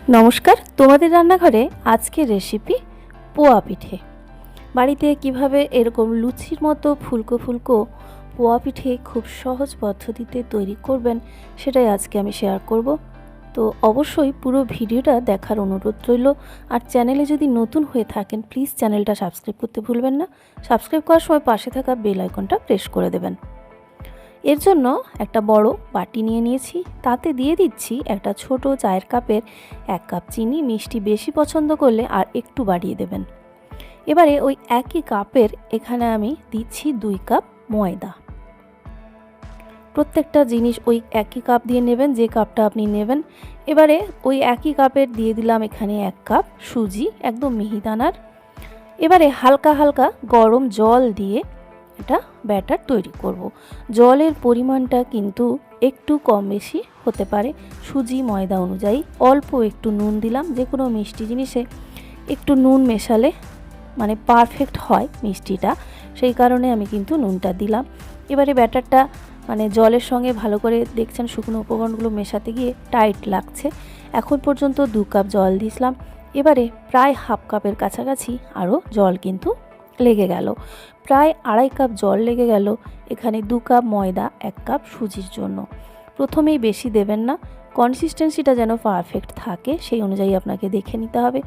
নমস্কার, তোমাদের রান্নাঘরে আজকের রেসিপি পোয়া পিঠে। বাড়িতে কিভাবে এরকম লুচির মতো ফুলকো ফুলকো পোয়া পিঠে খুব সহজ পদ্ধতিতে তৈরি করবেন সেটাই আজকে আমি শেয়ার করব। তো অবশ্যই পুরো ভিডিওটা দেখার অনুরোধ রইল। আর চ্যানেলে যদি নতুন হয়ে থাকেন প্লিজ চ্যানেলটা সাবস্ক্রাইব করতে ভুলবেন না। সাবস্ক্রাইব করার সময় পাশে থাকা বেল আইকনটা প্রেস করে দেবেন। এর জন্য একটা বড় বাটি নিয়ে নিয়েছি, তাতে দিয়ে দিচ্ছি একটা ছোট চায়ের কাপের 1 কাপ চিনি। মিষ্টি বেশি পছন্দ করলে আর একটু বাড়িয়ে দেবেন। এবারে ওই একই কাপের এখানে আমি দিচ্ছি 2 কাপ ময়দা। প্রত্যেকটা জিনিস ওই একই কাপ দিয়ে নেবেন, যে কাপটা আপনি নেবেন। এবারে ওই একই কাপের দিয়ে দিলাম এখানে 1 কাপ সুজি, একদম মিহিদানার। এবারে হালকা হালকা গরম জল দিয়ে এটা ব্যাটার তৈরি করব। জলের পরিমাণটা কিন্তু একটু কম বেশি হতে পারে সুজি ময়দা অনুযায়ী। অল্প একটু নুন দিলাম, যে কোনো মিষ্টি জিনিসে একটু নুন মেশালে মানে পারফেক্ট হয় মিষ্টিটা, সেই কারণে আমি কিন্তু নুনটা দিলাম। এবারে ব্যাটারটা মানে জলের সঙ্গে ভালো করে দেখছেন শুকনো উপকরণগুলো মেশাতে গিয়ে টাইট লাগছে। এখন পর্যন্ত 2 কাপ জল দিয়েছিলাম, এবারে প্রায় হাফ কাপের কাছাকাছি আরও জল কিন্তু লেগে গেল। প্রায় 2.5 কাপ জল লেগে গেল এখানে 2 কাপ ময়দা 1 কাপ সুজির জন্য। প্রথমেই বেশি দেবেন না, কনসিস্টেন্সিটা যেন পারফেক্ট থাকে সেই অনুযায়ী আপনাকে দেখে নিতে হবে।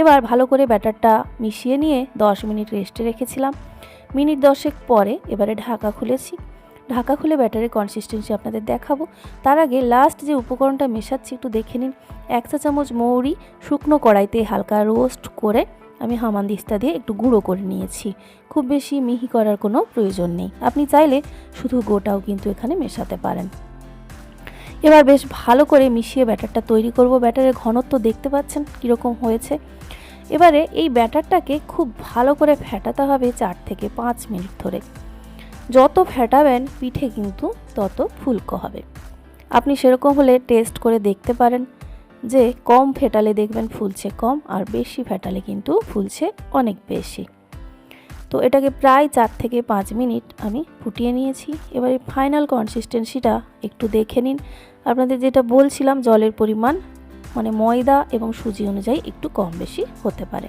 এবার ভালো করে ব্যাটারটা মিশিয়ে নিয়ে 10 মিনিট রেস্টে রেখেছিলাম। মিনিট 10 পরে এবারে ঢাকা খুলেছি। ঢাকা খুলে ব্যাটারের কনসিস্টেন্সি আপনাদের দেখাবো। তার আগে লাস্ট যে উপকরণটা মেশাচ্ছি একটু দেখে নিন। 1 চা চামচ মৌরি শুকনো কড়াইতে হালকা রোস্ট করে আমি হামানদিস্তা দিয়ে একটু গুঁড়ো করে নিয়েছি। খুব বেশি মিহি করার কোনো প্রয়োজন নেই, আপনি চাইলে শুধু গোটাও কিন্তু এখানে মেশাতে পারেন। এবার বেশ ভালো করে মিশিয়ে ব্যাটারটা তৈরি করব। ব্যাটারের ঘনত্ব দেখতে পাচ্ছেন কীরকম হয়েছে। এবারে এই ব্যাটারটাকে খুব ভালো করে ফেটাতে হবে 4 থেকে 5 মিনিট ধরে। যত ফেটাবেন পিঠে কিন্তু তত ফুলকো হবে। আপনি সেরকম হলে টেস্ট করে দেখতে পারেন যে কম ফেটালে দেখবেন ফুলছে কম, আর বেশি ফেটালে কিন্তু ফুলছে অনেক বেশি। তো এটাকে প্রায় 4 থেকে 5 মিনিট আমি ফুটিয়ে নিয়েছি। এবারে ফাইনাল কনসিস্টেন্সিটা একটু দেখে নিন। আপনাদের যেটা বলছিলাম জলের পরিমাণ মানে ময়দা এবং সুজি অনুযায়ী একটু কম বেশি হতে পারে।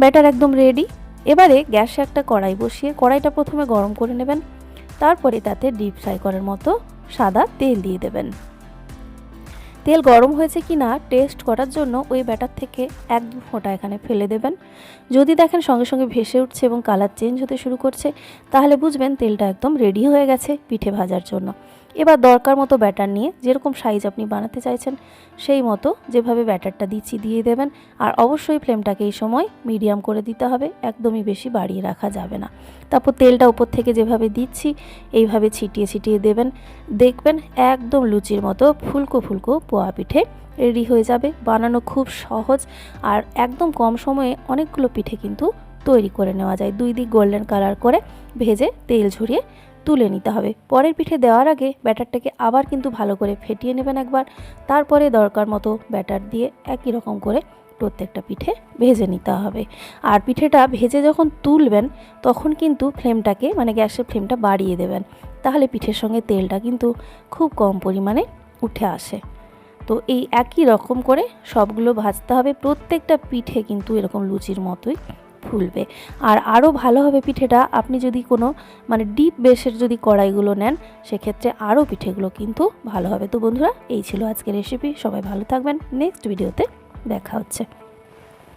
ব্যাটার একদম রেডি। এবারে গ্যাসে একটা কড়াই বসিয়ে কড়াইটা প্রথমে গরম করে নেবেন, তারপরে তাতে ডিপ ফ্রাই করার মতো সাদা তেল দিয়ে দেবেন। তেল গরম হয়েছে কি না টেস্ট করার জন্য ওই ব্যাটার থেকে 1-2 ফোঁটা এখানে ফেলে দেবেন। যদি দেখেন সঙ্গে সঙ্গে ভেসে উঠছে এবং কালার চেঞ্জ হতে শুরু করছে, তাহলে বুঝবেন তেলটা একদম রেডি হয়ে গেছে পিঠে ভাজার জন্য। এবার দরকার মতো ব্যাটার নিয়ে যেরকম সাইজ আপনি বানাতে চাইছেন সেই মতো যেভাবে ব্যাটারটা দিচ্ছি দিয়ে দেবেন। আর অবশ্যই ফ্লেমটাকে এই সময় মিডিয়াম করে দিতে হবে, একদমই বেশি বাড়িয়ে রাখা যাবে না। তারপর তেলটা উপর থেকে যেভাবে দিচ্ছি এইভাবে ছিটিয়ে ছিটিয়ে দেবেন। দেখবেন একদম লুচির মতো ফুলকো ফুলকো পোয়া পিঠে রেডি হয়ে যাবে। বানানো খুব সহজ আর একদম কম সময়ে অনেকগুলো পিঠে কিন্তু তৈরি করে নেওয়া যায়। 2 দিক গোল্ডেন কালার করে ভেজে তেল ঝরিয়ে তুলে নিতে হবে। পরের পিঠে দেওয়ার আগে ব্যাটারটাকে আবার কিন্তু ভালো করে ফেটিয়ে নেবেন একবার। তারপরে দরকার মতো ব্যাটার দিয়ে একই রকম করে প্রত্যেকটা পিঠে ভেজে নিতে হবে। আর পিঠেটা ভেজে যখন তুলবেন তখন কিন্তু ফ্লেমটাকে মানে গ্যাসের ফ্লেমটা বাড়িয়ে দেবেন, তাহলে পিঠের সঙ্গে তেলটা কিন্তু খুব কম পরিমাণে উঠে আসে। তো এই একই রকম করে সবগুলো ভাজতে হবে। প্রত্যেকটা পিঠে কিন্তু এরকম লুচির মতোই ফুলবে। আর আরও ভালো হবে পিঠেটা আপনি যদি কোনো মানে ডিপ বেসের যদি কড়াইগুলো নেন, সেক্ষেত্রে আরও পিঠেগুলো কিন্তু ভালো হবে। তো বন্ধুরা এই ছিল আজকের রেসিপি। সবাই ভালো থাকবেন, নেক্সট ভিডিওতে দেখা হচ্ছে।